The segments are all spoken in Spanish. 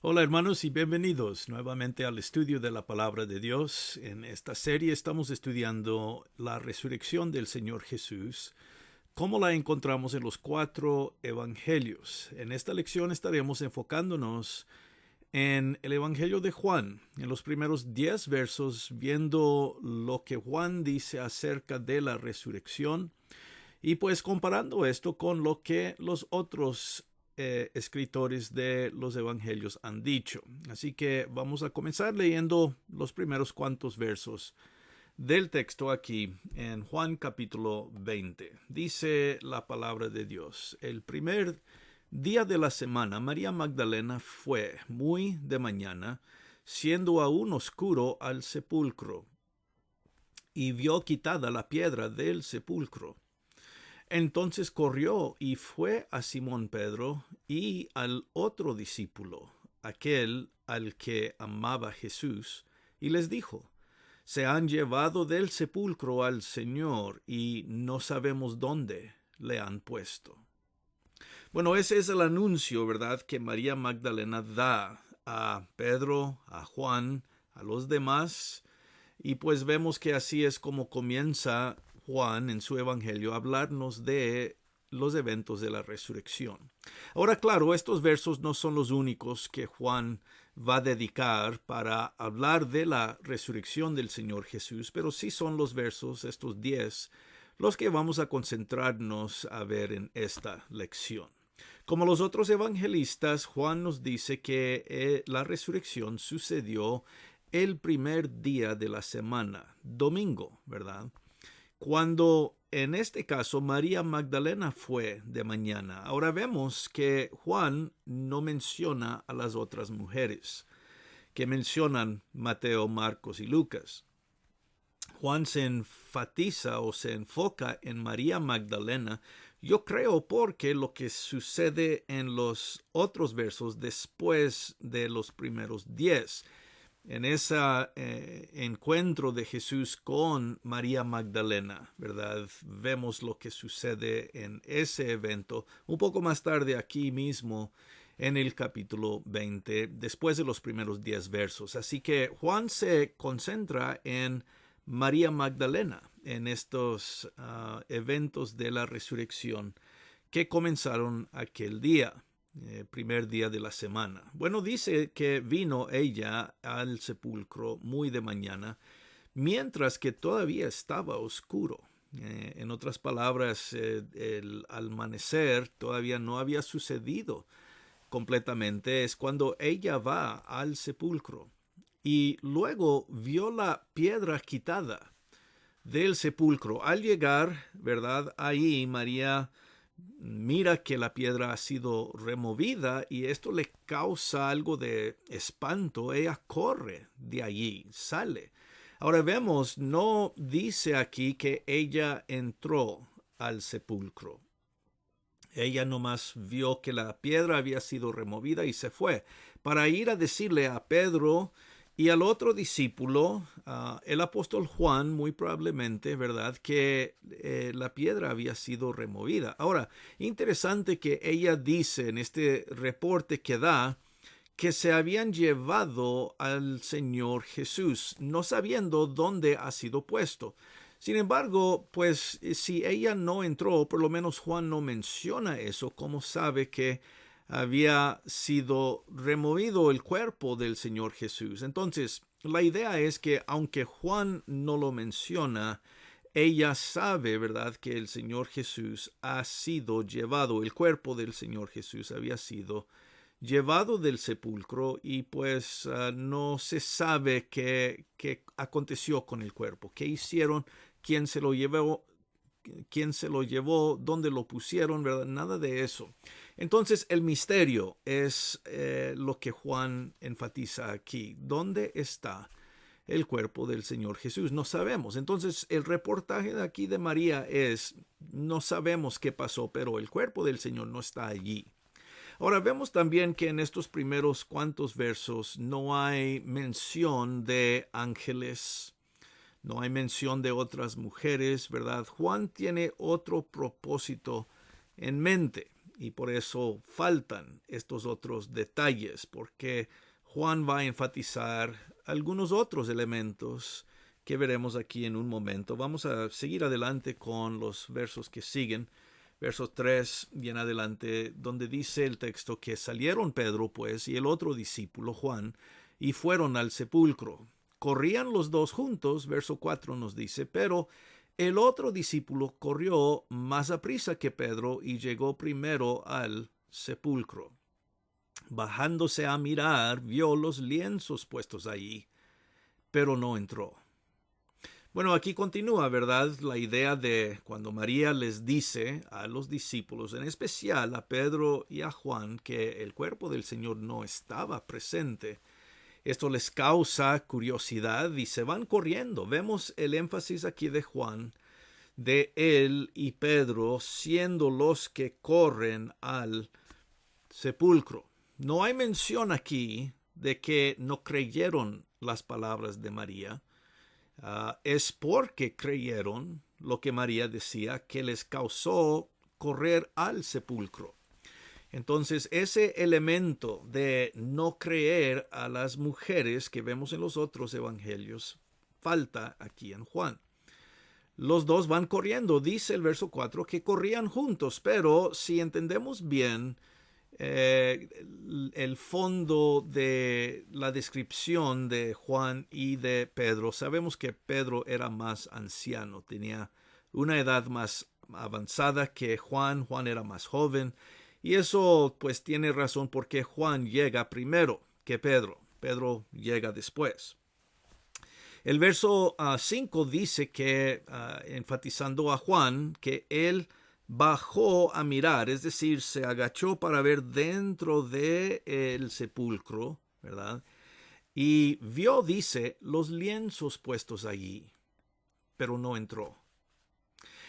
Hola hermanos y bienvenidos nuevamente al estudio de la palabra de Dios. En esta serie estamos estudiando la resurrección del Señor Jesús, cómo la encontramos en los 4 evangelios. En esta lección estaremos enfocándonos en el Evangelio de Juan, en los primeros 10 versos, viendo lo que Juan dice acerca de la resurrección y pues comparando esto con lo que los otros escritores de los evangelios han dicho. Así que vamos a comenzar leyendo los primeros cuantos versos del texto aquí en Juan capítulo 20. Dice la palabra de Dios: el primer día de la semana, María Magdalena fue muy de mañana, siendo aún oscuro, al sepulcro, y vio quitada la piedra del sepulcro. Entonces corrió y fue a Simón Pedro y al otro discípulo, aquel al que amaba Jesús, y les dijo: se han llevado del sepulcro al Señor y no sabemos dónde le han puesto. Bueno, ese es el anuncio, ¿verdad?, que María Magdalena da a Pedro, a Juan, a los demás, y pues vemos que así es como comienza Juan en su evangelio a hablarnos de los eventos de la resurrección. Ahora, claro, estos versos no son los únicos que Juan va a dedicar para hablar de la resurrección del Señor Jesús, pero sí son los versos, estos 10, los que vamos a concentrarnos a ver en esta lección. Como los otros evangelistas, Juan nos dice que la resurrección sucedió el primer día de la semana, domingo, ¿verdad? Cuando en este caso María Magdalena fue de mañana. Ahora vemos que Juan no menciona a las otras mujeres que mencionan Mateo, Marcos y Lucas. Juan se enfatiza o se enfoca en María Magdalena, yo creo, porque lo que sucede en los otros versos después de los primeros 10, en ese encuentro de Jesús con María Magdalena, ¿verdad? Vemos lo que sucede en ese evento un poco más tarde aquí mismo en el capítulo 20, después de los primeros 10 versos. Así que Juan se concentra en María Magdalena en estos eventos de la resurrección que comenzaron aquel día, primer día de la semana. Bueno, dice que vino ella al sepulcro muy de mañana, mientras que todavía estaba oscuro. En otras palabras, el amanecer todavía no había sucedido completamente. Es cuando ella va al sepulcro y luego vio la piedra quitada del sepulcro. Al llegar, ¿verdad?, ahí María mira que la piedra ha sido removida y esto le causa algo de espanto. Ella corre de allí, sale. Ahora vemos, no dice aquí que ella entró al sepulcro. Ella nomás vio que la piedra había sido removida y se fue para ir a decirle a Pedro y al otro discípulo, el apóstol Juan, muy probablemente, ¿verdad?, que la piedra había sido removida. Ahora, interesante que ella dice en este reporte que da que se habían llevado al Señor Jesús, no sabiendo dónde ha sido puesto. Sin embargo, pues si ella no entró, por lo menos Juan no menciona eso, ¿cómo sabe que había sido removido el cuerpo del Señor Jesús? Entonces, la idea es que aunque Juan no lo menciona, ella sabe, ¿verdad?, que el Señor Jesús ha sido llevado, el cuerpo del Señor Jesús había sido llevado del sepulcro y pues no se sabe qué aconteció con el cuerpo, qué hicieron, quién se lo llevó, dónde lo pusieron, ¿verdad? Nada de eso. Entonces el misterio es lo que Juan enfatiza aquí. ¿Dónde está el cuerpo del Señor Jesús? No sabemos. Entonces el reportaje de aquí de María es: no sabemos qué pasó, pero el cuerpo del Señor no está allí. Ahora vemos también que en estos primeros cuantos versos no hay mención de ángeles, no hay mención de otras mujeres, ¿verdad? Juan tiene otro propósito en mente. y por eso faltan estos otros detalles, porque Juan va a enfatizar algunos otros elementos que veremos aquí en un momento. Vamos a seguir adelante con los versos que siguen, versos 3 y en adelante, donde dice el texto que salieron Pedro, pues, y el otro discípulo, Juan, y fueron al sepulcro. Corrían los dos juntos, verso 4 nos dice, pero el otro discípulo corrió más aprisa que Pedro y llegó primero al sepulcro. Bajándose a mirar, vio los lienzos puestos allí, pero no entró. Bueno, aquí continúa, ¿verdad? La idea de cuando María les dice a los discípulos, en especial a Pedro y a Juan, que el cuerpo del Señor no estaba presente. Esto les causa curiosidad y se van corriendo. Vemos el énfasis aquí de Juan, de él y Pedro siendo los que corren al sepulcro. No hay mención aquí de que no creyeron las palabras de María. Es porque creyeron lo que María decía que les causó correr al sepulcro. Entonces, ese elemento de no creer a las mujeres que vemos en los otros evangelios falta aquí en Juan. Los dos van corriendo, dice el verso 4, que corrían juntos, pero si entendemos bien el fondo de la descripción de Juan y de Pedro, sabemos que Pedro era más anciano, tenía una edad más avanzada que Juan. Juan era más joven, y eso pues tiene razón porque Juan llega primero que Pedro. Pedro llega después. El verso 5 dice que, enfatizando a Juan, que él bajó a mirar, es decir, se agachó para ver dentro del sepulcro, ¿verdad? Y vio, dice, los lienzos puestos allí, pero no entró.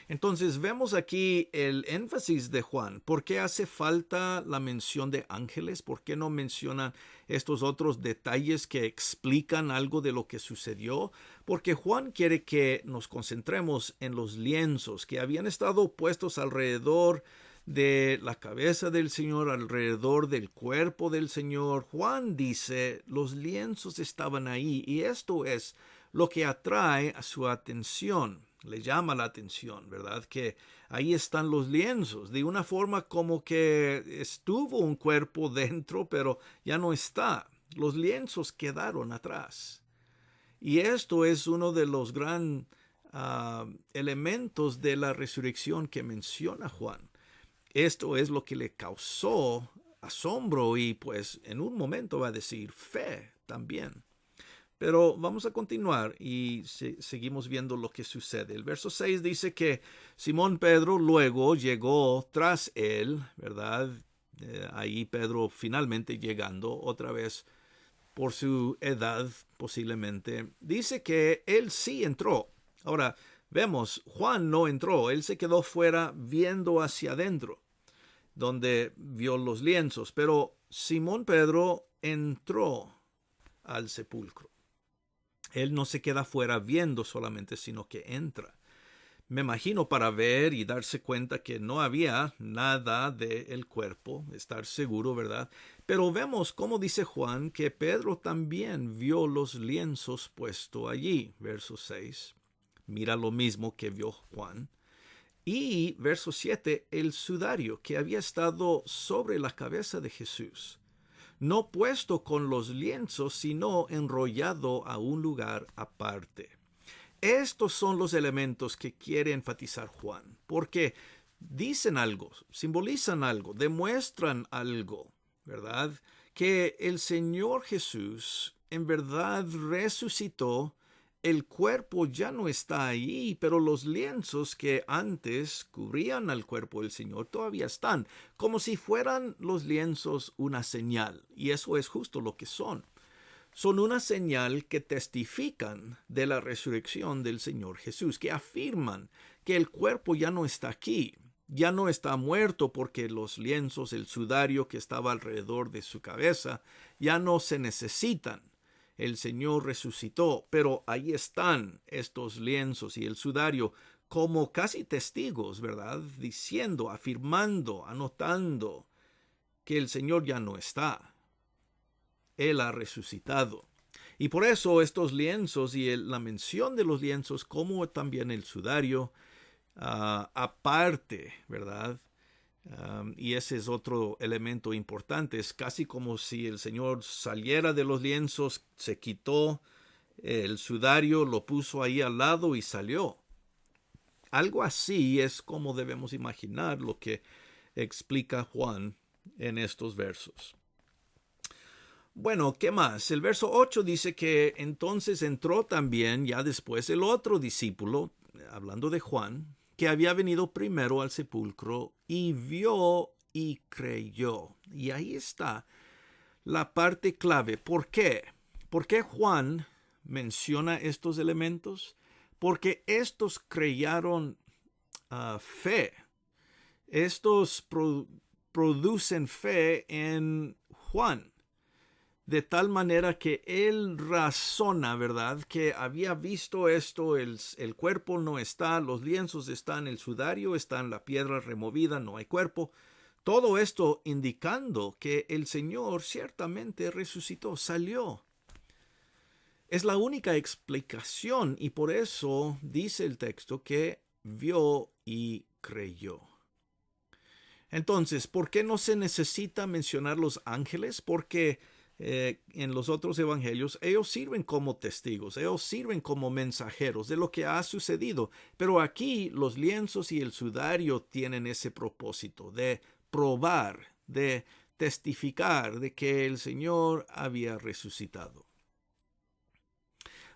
Entonces vemos aquí el énfasis de Juan. ¿Por qué hace falta la mención de ángeles? ¿Por qué no menciona estos otros detalles que explican algo de lo que sucedió? Porque Juan quiere que nos concentremos en los lienzos que habían estado puestos alrededor de la cabeza del Señor, alrededor del cuerpo del Señor. Juan dice, los lienzos estaban ahí, y esto es lo que atrae a su atención. Le llama la atención, ¿verdad? Que ahí están los lienzos, de una forma como que estuvo un cuerpo dentro, pero ya no está. Los lienzos quedaron atrás. Y esto es uno de los grandes elementos de la resurrección que menciona Juan. Esto es lo que le causó asombro y pues en un momento va a decir fe también. Pero vamos a continuar y seguimos viendo lo que sucede. El verso 6 dice que Simón Pedro luego llegó tras él, ¿verdad? Ahí Pedro finalmente llegando otra vez por su edad posiblemente. Dice que él sí entró. Ahora, vemos, Juan no entró, él se quedó fuera viendo hacia adentro, donde vio los lienzos. Pero Simón Pedro entró al sepulcro. Él no se queda fuera viendo solamente, sino que entra. Me imagino para ver y darse cuenta que no había nada del cuerpo, estar seguro, ¿verdad? Pero vemos, como dice Juan, que Pedro también vio los lienzos puestos allí, verso 6. Mira lo mismo que vio Juan. Y verso 7, el sudario que había estado sobre la cabeza de Jesús, no puesto con los lienzos, sino enrollado a un lugar aparte. Estos son los elementos que quiere enfatizar Juan, porque dicen algo, simbolizan algo, demuestran algo, ¿verdad? Que el Señor Jesús en verdad resucitó. El cuerpo ya no está ahí, pero los lienzos que antes cubrían al cuerpo del Señor todavía están, como si fueran los lienzos una señal. Y eso es justo lo que son. Son una señal que testifican de la resurrección del Señor Jesús, que afirman que el cuerpo ya no está aquí, ya no está muerto porque los lienzos, el sudario que estaba alrededor de su cabeza, ya no se necesitan. El Señor resucitó, pero ahí están estos lienzos y el sudario como casi testigos, ¿verdad? Diciendo, afirmando, anotando que el Señor ya no está. Él ha resucitado. Y por eso estos lienzos y la mención de los lienzos, como también el sudario, aparte, ¿verdad? Y ese es otro elemento importante. Es casi como si el Señor saliera de los lienzos, se quitó el sudario, lo puso ahí al lado y salió. Algo así es como debemos imaginar lo que explica Juan en estos versos. Bueno, ¿qué más? El verso 8 dice que entonces entró también ya después el otro discípulo, hablando de Juan, que había venido primero al sepulcro y vio y creyó. Y ahí está la parte clave. ¿Por qué? ¿Por qué Juan menciona estos elementos? Porque estos creyeron fe. Estos producen fe en Juan. De tal manera que él razona, ¿verdad? Que había visto esto, el cuerpo no está, los lienzos están, el sudario está, la piedra removida, no hay cuerpo. Todo esto indicando que el Señor ciertamente resucitó, salió. Es la única explicación y por eso dice el texto que vio y creyó. Entonces, ¿por qué no se necesita mencionar los ángeles? Porque en los otros evangelios ellos sirven como testigos, ellos sirven como mensajeros de lo que ha sucedido. Pero aquí los lienzos y el sudario tienen ese propósito de probar, de testificar de que el Señor había resucitado.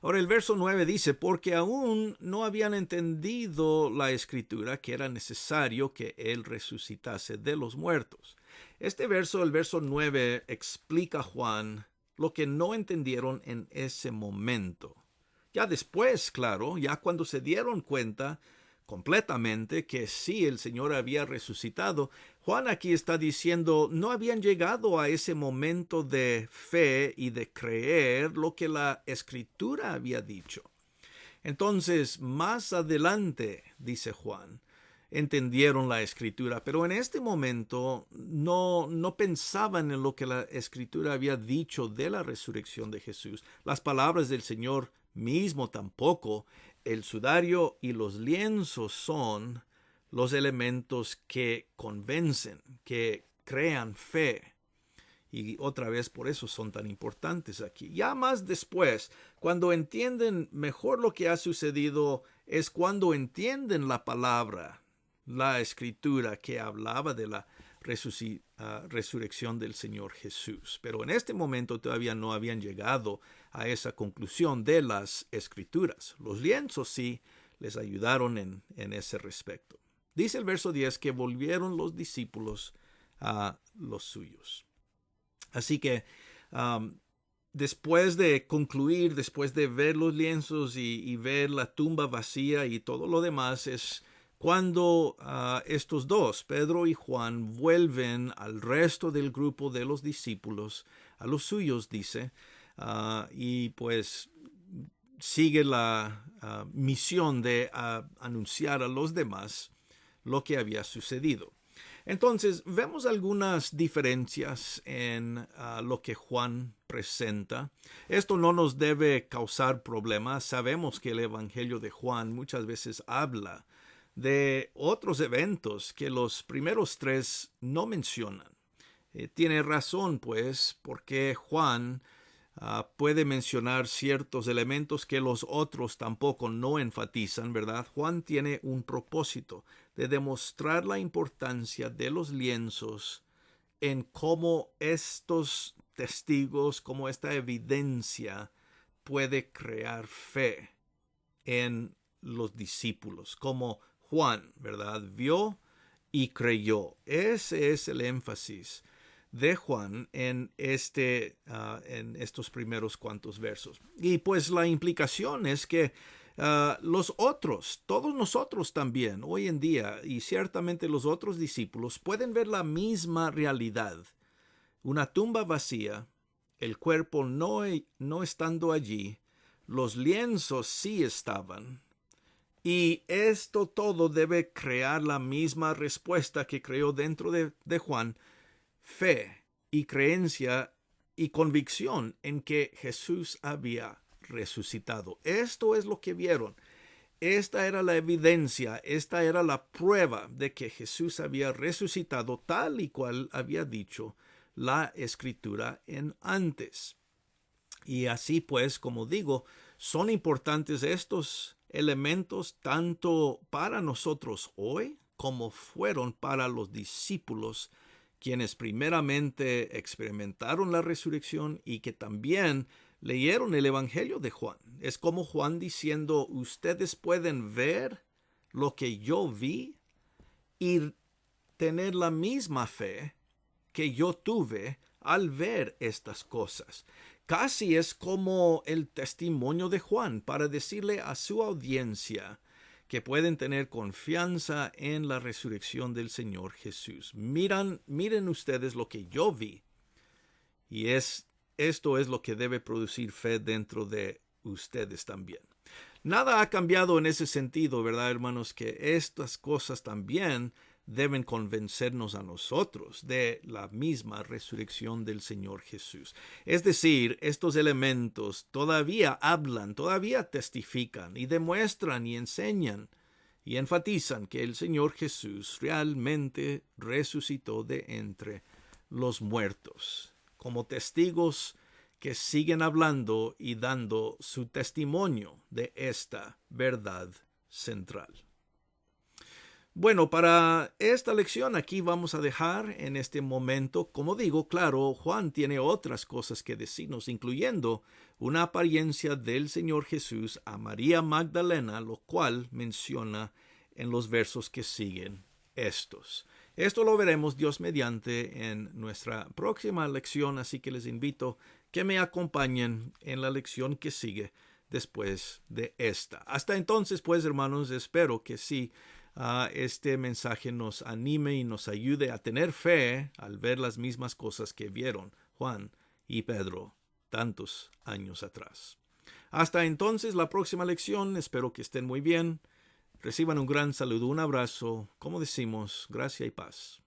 Ahora el verso 9 dice, porque aún no habían entendido la escritura que era necesario que Él resucitase de los muertos. Este verso, el verso 9, explica a Juan lo que no entendieron en ese momento. Ya después, claro, ya cuando se dieron cuenta completamente que sí, el Señor había resucitado, Juan aquí está diciendo, no habían llegado a ese momento de fe y de creer lo que la Escritura había dicho. Entonces, más adelante, dice Juan, entendieron la Escritura, pero en este momento no pensaban en lo que la Escritura había dicho de la resurrección de Jesús. Las palabras del Señor mismo tampoco. El sudario y los lienzos son los elementos que convencen, que crean fe. Y otra vez por eso son tan importantes aquí. Ya más después, cuando entienden mejor lo que ha sucedido, es cuando entienden la palabra, la escritura que hablaba de la resurrección del Señor Jesús. Pero en este momento todavía no habían llegado a esa conclusión de las escrituras. Los lienzos sí les ayudaron en ese respecto. Dice el verso 10 que volvieron los discípulos a los suyos. Así que después de concluir, después de ver los lienzos y ver la tumba vacía y todo lo demás, es cuando estos dos, Pedro y Juan, vuelven al resto del grupo de los discípulos, a los suyos, dice, y pues sigue la misión de anunciar a los demás lo que había sucedido. Entonces, vemos algunas diferencias en lo que Juan presenta. Esto no nos debe causar problemas. Sabemos que el Evangelio de Juan muchas veces habla de otros eventos que los primeros tres no mencionan. Tiene razón, pues, porque Juan puede mencionar ciertos elementos que los otros tampoco no enfatizan, ¿verdad? Juan tiene un propósito de demostrar la importancia de los lienzos en cómo estos testigos, cómo esta evidencia puede crear fe en los discípulos, como Juan, ¿verdad? Vio y creyó. Ese es el énfasis de Juan en estos primeros cuantos versos. Y pues la implicación es que los otros, todos nosotros también, hoy en día, y ciertamente los otros discípulos, pueden ver la misma realidad. Una tumba vacía, el cuerpo no estando allí, los lienzos sí estaban, Y esto todo debe crear la misma respuesta que creó dentro de Juan: fe y creencia y convicción en que Jesús había resucitado. Esto es lo que vieron. Esta era la evidencia, esta era la prueba de que Jesús había resucitado tal y cual había dicho la Escritura en antes. Y así pues, como digo, son importantes estos elementos tanto para nosotros hoy como fueron para los discípulos, quienes primeramente experimentaron la resurrección y que también leyeron el Evangelio de Juan. Es como Juan diciendo: ustedes pueden ver lo que yo vi y tener la misma fe que yo tuve al ver estas cosas. Casi es como el testimonio de Juan para decirle a su audiencia que pueden tener confianza en la resurrección del Señor Jesús. Miren ustedes lo que yo vi. Y esto es lo que debe producir fe dentro de ustedes también. Nada ha cambiado en ese sentido, ¿verdad, hermanos? Que estas cosas también deben convencernos a nosotros de la misma resurrección del Señor Jesús. Es decir, estos elementos todavía hablan, todavía testifican y demuestran y enseñan y enfatizan que el Señor Jesús realmente resucitó de entre los muertos, como testigos que siguen hablando y dando su testimonio de esta verdad central. Bueno, para esta lección aquí vamos a dejar en este momento. Como digo, claro, Juan tiene otras cosas que decirnos, incluyendo una apariencia del Señor Jesús a María Magdalena, lo cual menciona en los versos que siguen estos. Esto lo veremos, Dios mediante, en nuestra próxima lección, así que les invito que me acompañen en la lección que sigue después de esta. Hasta entonces, pues, hermanos, espero que sí, este mensaje nos anime y nos ayude a tener fe al ver las mismas cosas que vieron Juan y Pedro tantos años atrás. Hasta entonces, la próxima lección, espero que estén muy bien. Reciban un gran saludo, un abrazo, como decimos, gracia y paz.